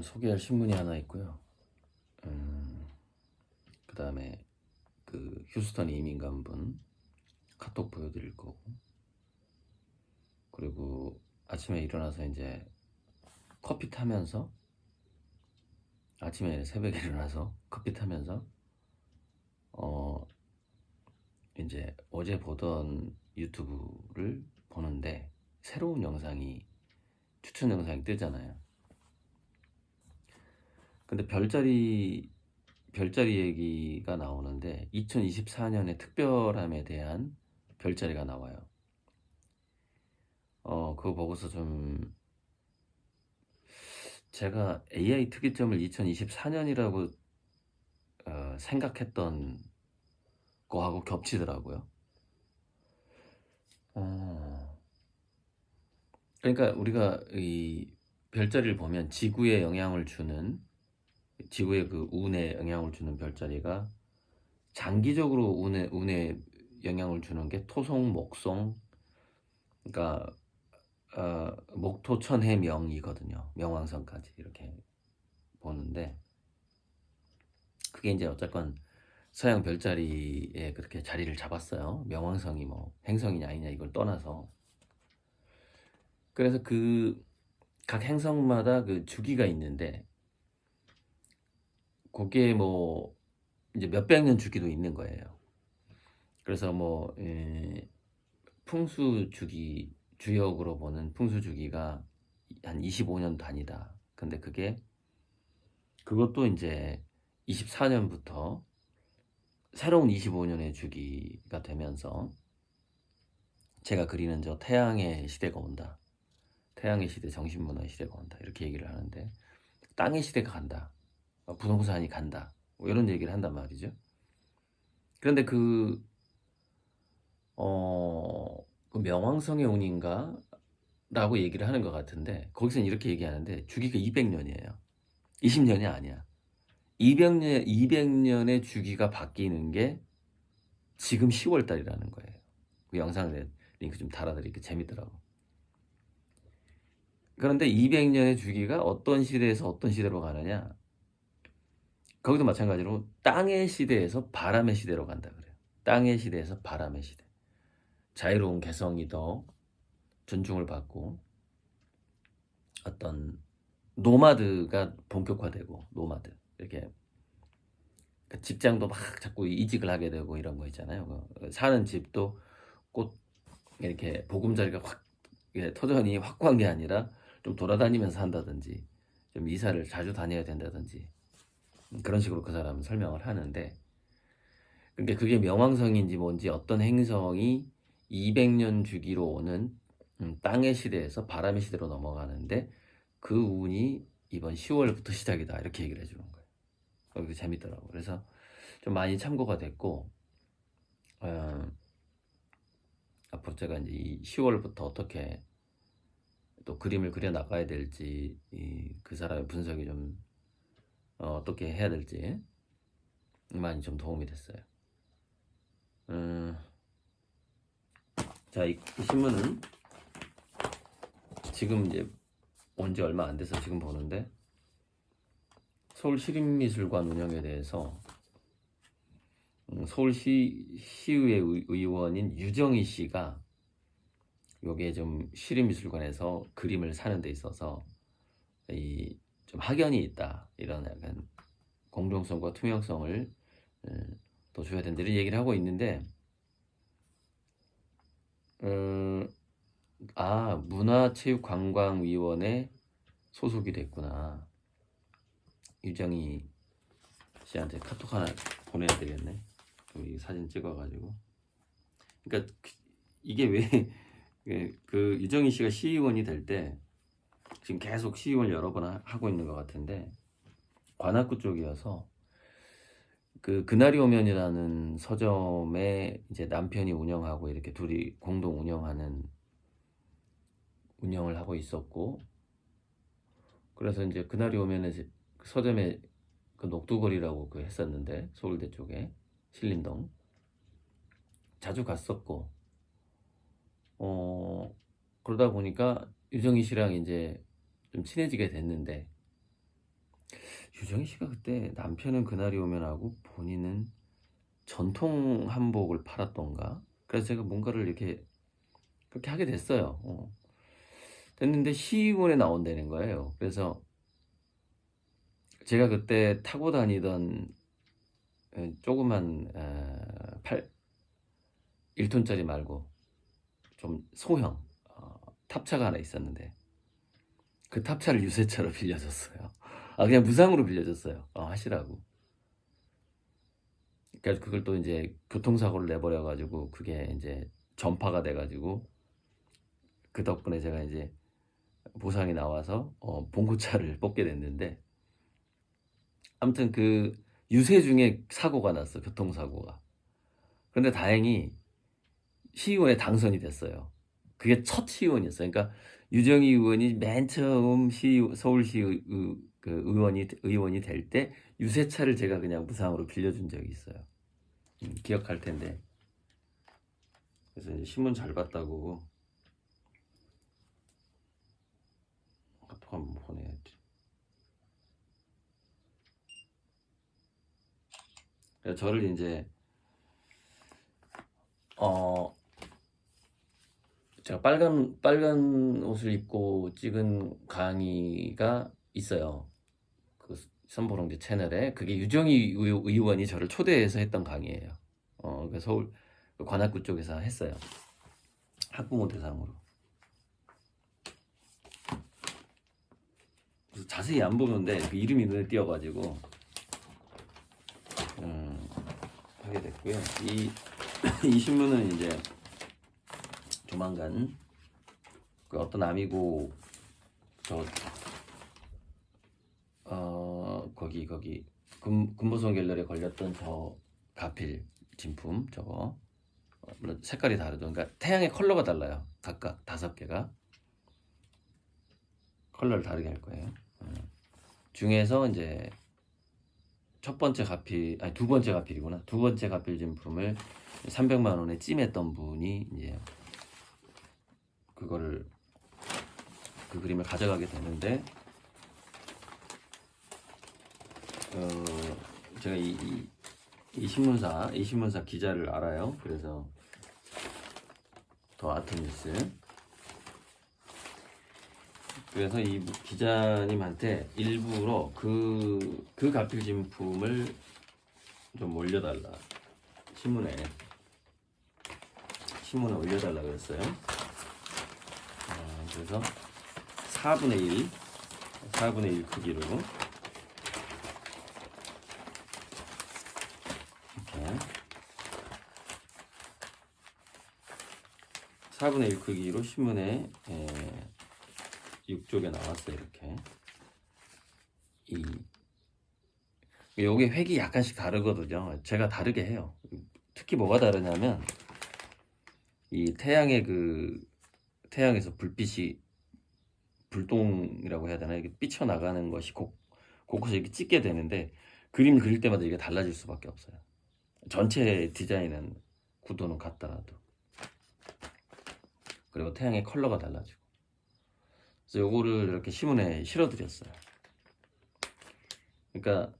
소개할 신문이 하나 있고요. 그 다음에 그 휴스턴 이민 간 분 카톡 보여드릴 거고, 그리고 아침에 일어나서 이제 커피 타면서, 아침에 새벽에 일어나서 커피 타면서 어 이제 어제 보던 유튜브를 보는데 새로운 영상이, 추천 영상이 뜨잖아요. 근데 별자리 얘기가 나오는데 2024년의 특별함에 대한 별자리가 나와요. 그거 보고서 좀, 제가 AI 특이점을 2024년이라고 생각했던 거하고 겹치더라고요. 그러니까 우리가 이 별자리를 보면 지구의 그 운에 영향을 주는 별자리가 장기적으로 운에 영향을 주는 게 토성, 목성, 그러니까 목토, 천해, 명이거든요. 명왕성까지 이렇게 보는데, 그게 이제 어쨌건 서양 별자리에 그렇게 자리를 잡았어요. 명왕성이 뭐 행성이냐 아니냐 이걸 떠나서. 그래서 그 각 행성마다 그 주기가 있는데, 그게 뭐 이제 몇백 년 주기도 있는 거예요. 그래서 뭐 풍수 주기, 주역으로 보는 풍수 주기가 한 25년 단위다. 근데 그것도 이제 24년부터 새로운 25년의 주기가 되면서 제가 그리는 저 태양의 시대가 온다. 태양의 시대, 정신문화의 시대가 온다. 이렇게 얘기를 하는데, 땅의 시대가 간다. 부동산이 간다. 뭐 이런 얘기를 한단 말이죠. 그런데 그 명왕성의 운인가? 라고 얘기를 하는 것 같은데, 거기서는 이렇게 얘기하는데 주기가 200년이에요. 20년이 아니야. 200년의 주기가 바뀌는 게 지금 10월 달이라는 거예요. 그 영상에 링크 좀 달아드릴게요. 재밌더라고. 그런데 200년의 주기가 어떤 시대에서 어떤 시대로 가느냐? 거기도 마찬가지로 땅의 시대에서 바람의 시대로 간다 그래요. 땅의 시대에서 바람의 시대. 자유로운 개성이 더 존중을 받고, 어떤 노마드가 본격화되고, 노마드 이렇게 직장도 막 자꾸 이직을 하게 되고 이런 거 있잖아요. 사는 집도 꼭 이렇게 보금자리가 확 터전이 확고한 게 아니라 좀 돌아다니면서 한다든지, 좀 이사를 자주 다녀야 된다든지, 그런 식으로 그 사람은 설명을 하는데, 그러니까 그게 명왕성인지 뭔지, 어떤 행성이 200년 주기로 오는 땅의 시대에서 바람의 시대로 넘어가는데 그 운이 이번 10월부터 시작이다, 이렇게 얘기를 해주는 거예요. 그게 재밌더라고. 그래서 좀 많이 참고가 됐고, 앞으로 제가 이제 이 10월부터 어떻게 또 그림을 그려 나가야 될지, 그 사람의 분석이 좀 어떻게 해야 될지 많이 좀 도움이 됐어요. 자, 이 신문은 지금 이제 온 지 얼마 안 돼서 지금 보는데, 서울시립미술관 운영에 대해서 서울시의회 의원인 유정희 씨가 요게 좀 시립미술관에서 그림을 사는 데 있어서 좀 학연이 있다, 이런 약간 공정성과 투명성을 더 줘야 된다, 이런 얘기를 하고 있는데, 문화체육관광위원회 소속이 됐구나. 유정희 씨한테 카톡 하나 보내야 되겠네. 이 사진 찍어가지고. 그러니까 이게 왜 그 유정희 씨가 시의원이 될 때, 지금 계속 시의원을 여러 번 하고 있는 것 같은데, 관악구 쪽이어서 그날이 오면이라는 서점에 이제 남편이 운영하고, 이렇게 둘이 공동 운영을 하고 있었고, 그래서 이제 그날이 오면은 서점에 그 녹두거리라고 했었는데, 서울대 쪽에 신림동 자주 갔었고, 그러다 보니까 유정희 씨랑 이제 좀 친해지게 됐는데, 유정희 씨가 그때 남편은 그날이 오면 하고 본인은 전통 한복을 팔았던가. 그래서 제가 뭔가를 이렇게 그렇게 하게 됐어요. 됐는데 시의원에 나온다는 거예요. 그래서 제가 그때 타고 다니던 조그만 1톤짜리 말고 좀 소형 탑차가 하나 있었는데 그 탑차를 유세차로 빌려줬어요. 그냥 무상으로 빌려줬어요. 하시라고. 그러니까 그걸 또 이제 교통사고를 내버려가지고 그게 이제 전파가 돼가지고 그 덕분에 제가 이제 보상이 나와서 봉고차를 뽑게 됐는데, 아무튼 그 유세 중에 사고가 났어. 교통사고가. 그런데 다행히 시의원에 당선이 됐어요. 그게 첫 시의원이었어요. 그러니까 유정희 의원이 맨 처음 서울시 그 의원이 될 때 유세차를 제가 그냥 무상으로 빌려준 적이 있어요. 기억할 텐데. 그래서 이제 신문 잘 봤다고 카톡 한번 보내야지. 그래서 저를 이제 제가 빨간 옷을 입고 찍은 강의가 있어요. 그 선보롱제 채널에. 그게 유정희 의원이 저를 초대해서 했던 강의예요. 그 서울 그 관악구 쪽에서 했어요. 학부모 대상으로. 그래서 자세히 안 보는데 그 이름이 눈에 띄어가지고 하게 됐고요. 이 신문은 이제 조만간 그 어떤 아미고 거기 금보성 갤러리에 걸렸던 저 가필 진품 저거 물론 색깔이 다르죠. 그러니까 태양의 컬러가 달라요. 각각 5개가 컬러를 다르게 할 거예요. 중에서 이제 두 번째 가필이구나. 두 번째 가필 진품을 300만 원에 찜했던 분이 이제 그 그림을 가져가게 되는데, 제가 이 신문사 기자를 알아요. 그래서 더 아트뉴스. 그래서 이 기자님한테 일부러 그 가필 진품을 좀 올려달라. 신문에 올려달라 그랬어요. 그래서 4분의 1 크기로 이렇게 4분의 1 크기로 신문에 6쪽에 나왔어요. 이렇게 요게 획이 약간씩 다르거든요. 제가 다르게 해요. 특히 뭐가 다르냐면 이 태양에서 불빛이 불똥이라고 해야 되나, 이게 삐쳐나가는 것이 곳곳에 이렇게 찍게 되는데 그림을 그릴 때마다 이게 달라질 수밖에 없어요. 전체 디자인은 구도는 같더라도. 그리고 태양의 컬러가 달라지고. 그래서 요거를 이렇게 신문에 실어드렸어요. 그러니까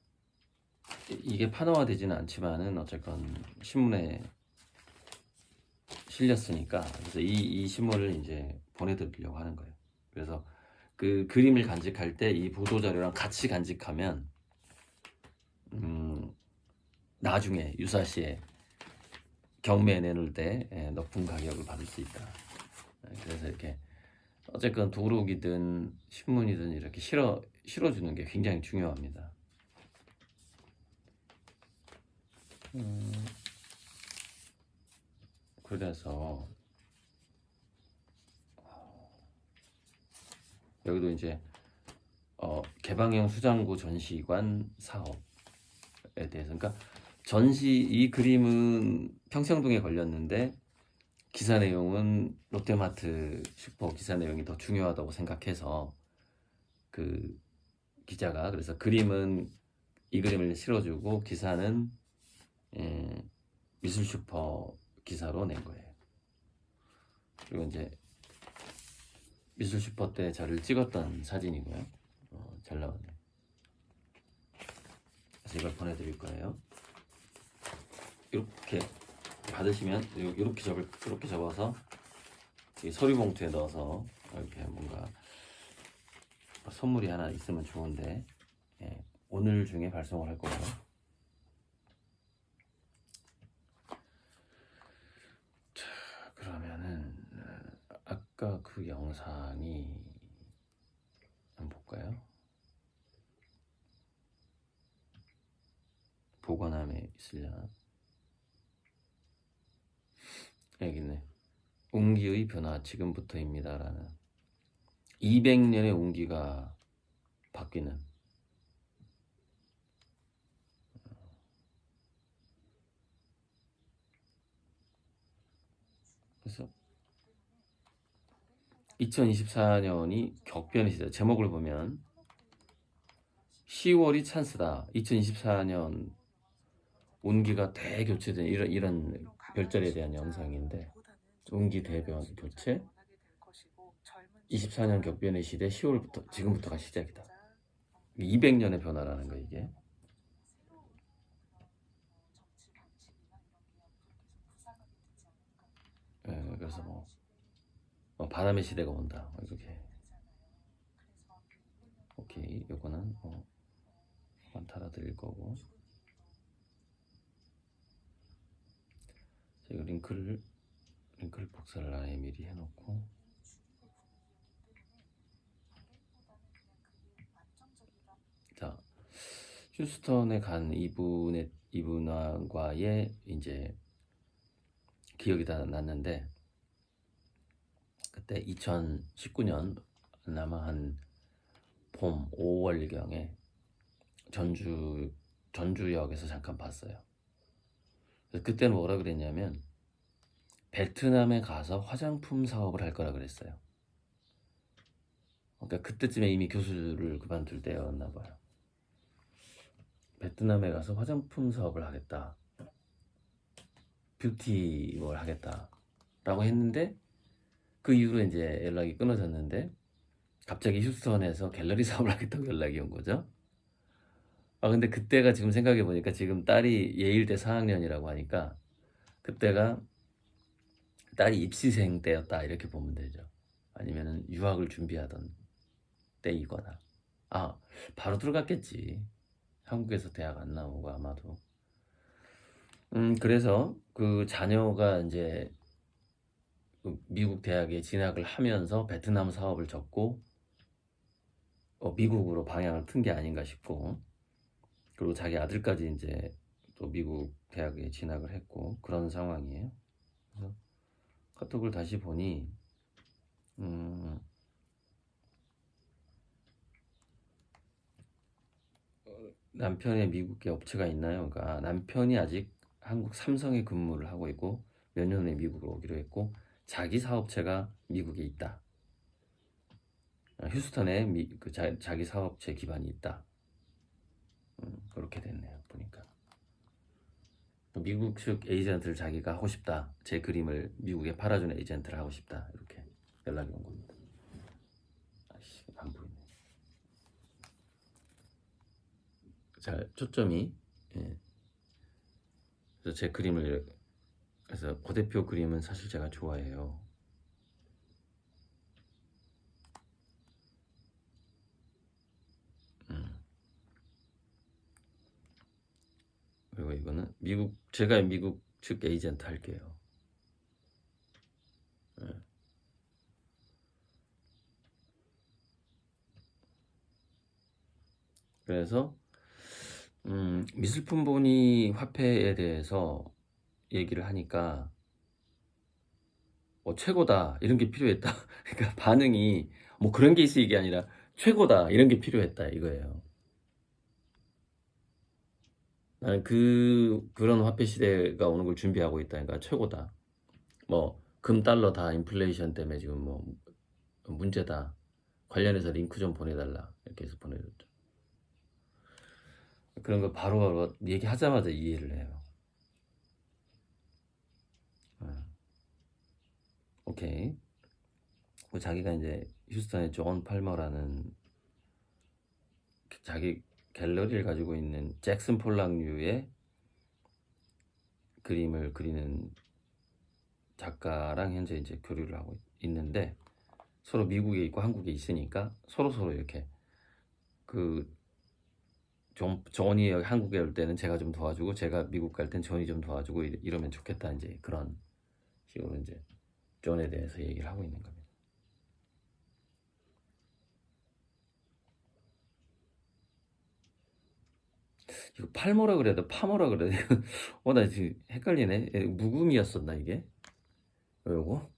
이게 판화되지는 않지만은 어쨌건 신문에 실렸으니까, 그래서 이 신문을 이제 보내드리려고 하는 거예요. 그래서 그 그림을 간직할 때 이 보도자료랑 같이 간직하면 나중에 유사시에 경매에 내놓을 때 높은 가격을 받을 수 있다. 그래서 이렇게 어쨌건 도록이든 신문이든 이렇게 실어주는 게 굉장히 중요합니다. 그래서 여기도 이제 개방형 수장고 전시관 사업에 대해서, 그러니까 이 그림은 평창동에 걸렸는데 기사 내용은 롯데마트 슈퍼 기사 내용이 더 중요하다고 생각해서 그 기자가, 그래서 이 그림을 실어주고 기사는 미술 슈퍼 기사로 낸 거예요. 그리고 이제 미술 슈퍼 때 저를 찍었던 사진이고요. 잘 나왔네요. 그래서 이걸 보내드릴 거예요. 이렇게 받으시면 이렇게 접어서 이 서류 봉투에 넣어서 이렇게 뭔가 선물이 하나 있으면 좋은데, 예, 오늘 중에 발송을 할 거고요. 자, 그러면은 아까 그 영상이 한번 볼까요? 보관함에 있으려나? 여기 있네. 운기의 변화 지금부터입니다 라는 200년의 운기가 바뀌는, 그래서 2024년이 격변의 시대. 제목을 보면 10월이 찬스다. 2024년 운기가 대교체된 이런 별자리에 대한 영상인데, 운기 대변 교체 24년 격변의 시대 10월부터 지금부터가 시작이다. 200년의 변화라는 거 이게. 예, 그래서 바람의 시대가 온다 이렇게. 오케이, 요거는 달아드릴 거고. 제가 링크를 복사를 아예 미리 해놓고. 자, 휴스턴에 간 이분과의 이제 기억이 다 났는데, 그때 2019년 아마 한 봄 5월경에 전주역에서 잠깐 봤어요. 그때는 뭐라 그랬냐면 베트남에 가서 화장품 사업을 할 거라 그랬어요. 그러니까 그때쯤에 이미 교수를 그만둘 때였나 봐요. 베트남에 가서 화장품 사업을 하겠다, 뷰티 뭘 하겠다 라고 했는데, 그 이후로 이제 연락이 끊어졌는데 갑자기 휴스턴에서 갤러리 사업을 하겠다고 연락이 온 거죠. 근데 그때가 지금 생각해 보니까 지금 딸이 예일대 4학년이라고 하니까 그때가 딸이 입시생 때였다 이렇게 보면 되죠. 아니면은 유학을 준비하던 때이거나. 바로 들어갔겠지. 한국에서 대학 안 나오고 아마도. 그래서 그 자녀가 이제 그 미국 대학에 진학을 하면서 베트남 사업을 접고 미국으로 방향을 튼 게 아닌가 싶고, 그리고 자기 아들까지 이제 또 미국 대학에 진학을 했고 그런 상황이에요. 그래서 카톡을 다시 보니 남편의 미국에 업체가 있나요? 그러니까 남편이 아직 한국 삼성에 근무를 하고 있고 몇 년 후에 미국으로 오기로 했고 자기 사업체가 미국에 있다. 휴스턴에 자기 사업체 기반이 있다. 그렇게 됐네요. 보니까 미국 측 에이전트를 자기가 하고 싶다. 제 그림을 미국에 팔아주는 에이전트를 하고 싶다. 이렇게 연락이 온 겁니다. 안 보이네. 자, 초점이. 예. 그래서 제 그림을, 그래서 고 대표 그림은 사실 제가 좋아해요. 그리고 이거는 제가 미국 측 에이전트 할게요. 예. 그래서 미술품 보니 화폐에 대해서 얘기를 하니까 최고다 이런 게 필요했다. 그러니까 반응이 뭐 그런 게 있을 게 아니라 최고다 이런 게 필요했다 이거예요. 나는 그런 화폐 시대가 오는 걸 준비하고 있다니까. 최고다. 뭐 금 달러 다 인플레이션 때문에 지금 뭐 문제다. 관련해서 링크 좀 보내달라 이렇게 해서 보내줬죠. 그런 거 바로바로 얘기하자마자 이해를 해요. 오케이. 자기가 이제 휴스턴의 존 팔머라는 자기 갤러리를 가지고 있는 잭슨 폴락류의 그림을 그리는 작가랑 현재 이제 교류를 하고 있는데, 서로 미국에 있고 한국에 있으니까 서로 이렇게 그 존이 한국에 올 때는 제가 좀 도와주고, 제가 미국 갈 땐 존이 좀 도와주고, 이러면 좋겠다, 이제 그런 식으로 이제 존에 대해서 얘기를 하고 있는 겁니다. 이거 팔모라 그래야 돼, 파모라 그래야 돼? 나 지금 헷갈리네. 묵음이었었나 이게? 요거?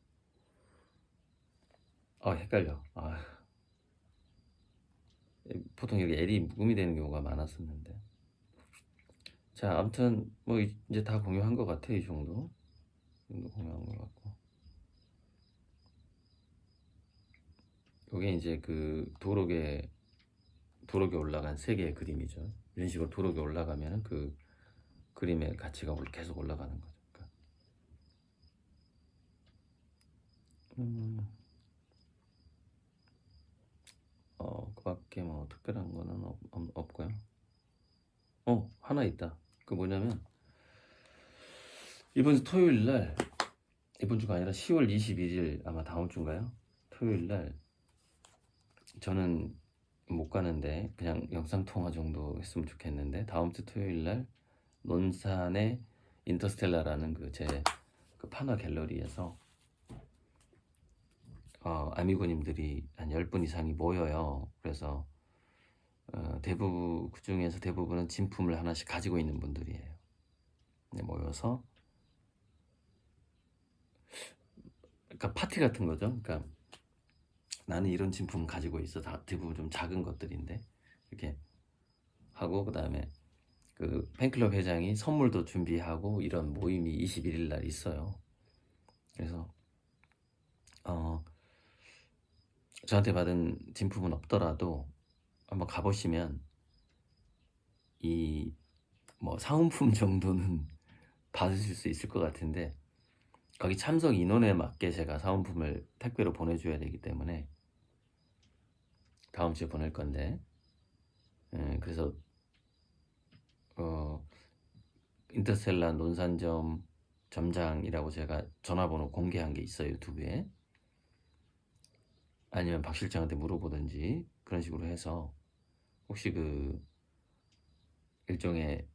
헷갈려. 보통 여기 L이 묵음이 되는 경우가 많았었는데. 자, 아무튼 뭐 이제 다 공유한 것 같아. 이 정도 공유한 것 같고, 이게 이제 그 도록에 올라간 세 개의 그림이죠. 이런 식으로 도록에 올라가면은 그 그림의 가치가 계속 올라가는 거죠. 그 밖에 뭐 특별한 거는 없고요. 하나 있다. 그 뭐냐면, 이번 토요일 날, 이번 주가 아니라 10월 21일, 아마 다음 주인가요? 토요일 날 저는 못 가는데 그냥 영상 통화 정도 했으면 좋겠는데, 다음 주 토요일 날 논산의 인터스텔라라는 그 판화 갤러리에서 아미고님들이 한 10분 이상이 모여요. 그래서 그 중에서 대부분은 진품을 하나씩 가지고 있는 분들이에요. 네, 모여서, 그러니까 파티 같은 거죠. 그러니까 나는 이런 진품 가지고 있어. 다 대부분 좀 작은 것들인데 이렇게 하고, 그 다음에 그 팬클럽 회장이 선물도 준비하고, 이런 모임이 21일 날 있어요. 그래서 저한테 받은 진품은 없더라도 한번 가보시면 이 뭐 사은품 정도는 받으실 수 있을 것 같은데, 거기 참석 인원에 맞게 제가 사은품을 택배로 보내줘야 되기 때문에 다음 주에 보낼 건데, 그래서 인터스텔라 논산점 점장이라고 제가 전화번호 공개한 게 있어요, 유튜브에. 아니면 박 실장한테 물어보든지 그런 식으로 해서, 혹시 그 일종의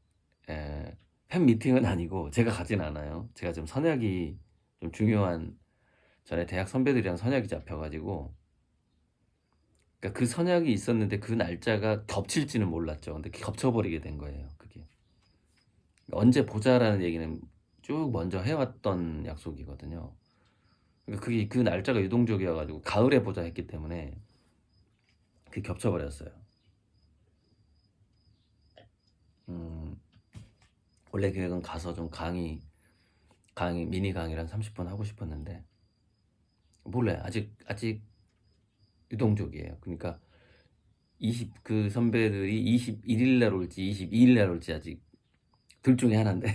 팬 미팅은 아니고, 제가 가진 않아요. 제가 좀 선약이 좀 중요한, 전에 대학 선배들이랑 선약이 잡혀가지고, 그러니까 그 선약이 있었는데 그 날짜가 겹칠지는 몰랐죠. 근데 겹쳐버리게 된 거예요, 그게. 언제 보자라는 얘기는 쭉 먼저 해왔던 약속이거든요. 그러니까 그게 그 날짜가 유동적이어가지고 가을에 보자 했기 때문에 그게 겹쳐버렸어요. 원래 계획은 가서 좀 강의 미니 강의를 한 30분 하고 싶었는데, 몰라요. 아직 유동적이에요. 그러니까 그 선배들이 21일 날 올지 22일 날 올지 아직 둘 중에 하나인데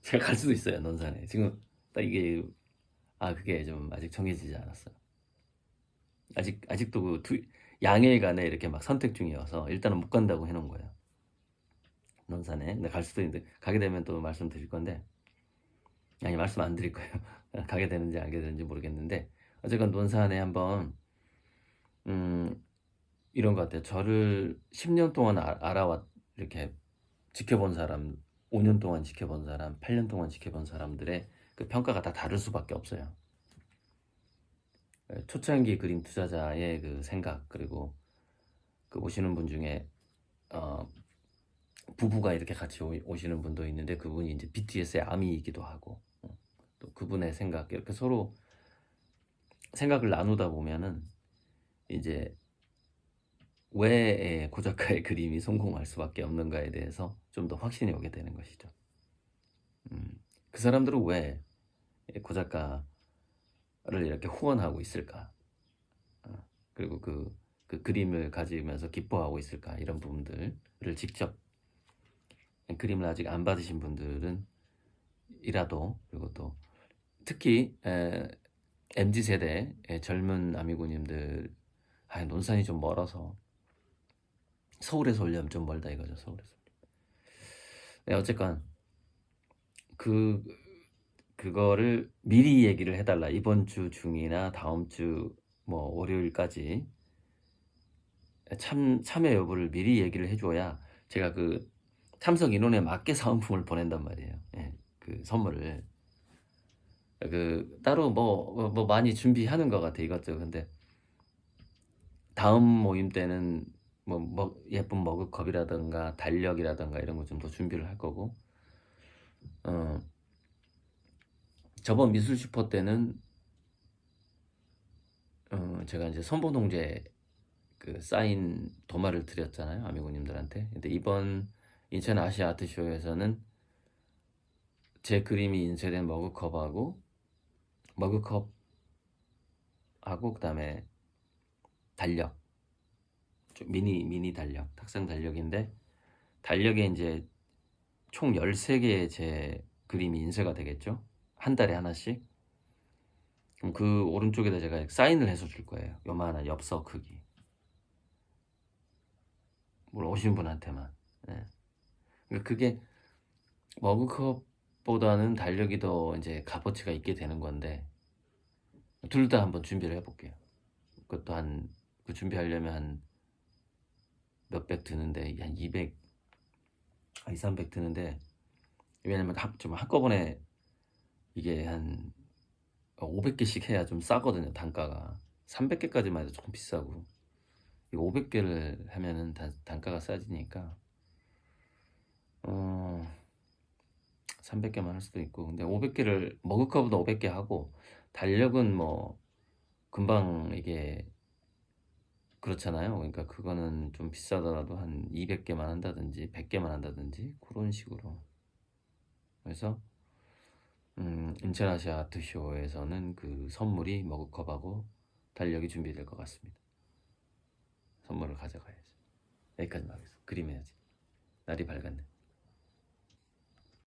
제가 갈 수도 있어요, 논산에. 지금 딱 이게 그게 좀 아직 정해지지 않았어요. 아직도 양일간에 이렇게 막 선택 중이어서 일단은 못 간다고 해놓은 거예요, 논산에. 근데 갈 수도 있는데, 가게 되면 또 말씀드릴 건데, 아니, 말씀 안 드릴 거예요. 가게 되는지 안 가게 되는지 모르겠는데, 어쨌건 논산에 한번 이런 것 같아요. 저를 10년 동안 알아왔, 이렇게 지켜본 사람, 5년 동안 지켜본 사람, 8년 동안 지켜본 사람들의 그 평가가 다 다를 수밖에 없어요. 초창기 그림 투자자의 그 생각, 그리고 그 오시는 분 중에 부부가 이렇게 같이 오시는 분도 있는데, 그분이 이제 BTS의 아미이기도 하고, 또 그분의 생각, 이렇게 서로 생각을 나누다 보면은 이제 왜 고 작가의 그림이 성공할 수밖에 없는가에 대해서 좀 더 확신이 오게 되는 것이죠. 그 사람들은 왜 고 작가를 이렇게 후원하고 있을까? 그리고 그 그림을 가지면서 기뻐하고 있을까? 이런 부분들을 직접, 그림을 아직 안 받으신 분들은 이라도, 그리고 또 특히 MZ세대의 젊은 아미고님들, 논산이 좀 멀어서 서울에서 오려면 좀 멀다 이거죠. 서울에서. 네, 어쨌건 그 그거를 미리 얘기를 해달라. 이번 주 중이나 다음 주 뭐 월요일까지 참여 여부를 미리 얘기를 해줘야 제가 그 참석 인원에 맞게 사은품을 보낸단 말이에요. 예, 그 선물을 그 따로 뭐 많이 준비하는 것 같아 이것저것. 근데 다음 모임 때는 뭐 예쁜 머그컵이라든가 달력이라든가 이런 거 좀 더 준비를 할 거고, 어 저번 미술 슈퍼 때는 제가 이제 선보동제 그 사인 도마를 드렸잖아요, 아미고님들한테. 근데 이번 인천 아시아 아트쇼에서는 제 그림이 인쇄된 머그컵하고 그다음에 달력, 좀 미니 달력, 탁상 달력인데 달력에 이제 총 13개의 제 그림이 인쇄가 되겠죠. 한 달에 하나씩. 그럼 그 오른쪽에다 제가 사인을 해서 줄 거예요. 요만한 엽서 크기. 물론 오신 분한테만. 예. 그러니까 그게 머그컵보다는 달력이 더 이제 값어치가 있게 되는 건데 둘 다 한번 준비를 해볼게요. 그것도 그 준비하려면 한 몇백 드는데 한 200, 2, 300 드는데 왜냐면 좀 한꺼번에 이게 한 500개씩 해야 좀 싸거든요. 단가가 300개까지만 해도 조금 비싸고 이거 500개를 하면은 단가가 싸지니까 300개만 할 수도 있고. 근데 500개를 머그컵보다 500개 하고 달력은 뭐 금방 이게 그렇잖아요. 그러니까 그거는 좀 비싸더라도 한 200개만 한다든지 100개만 한다든지 그런 식으로. 그래서 인천아시아 아트쇼에서는 그 선물이 머그컵하고 달력이 준비될 것 같습니다. 선물을 가져가야지. 여기까지만 하겠습니다. 그림 해야지. 날이 밝았네.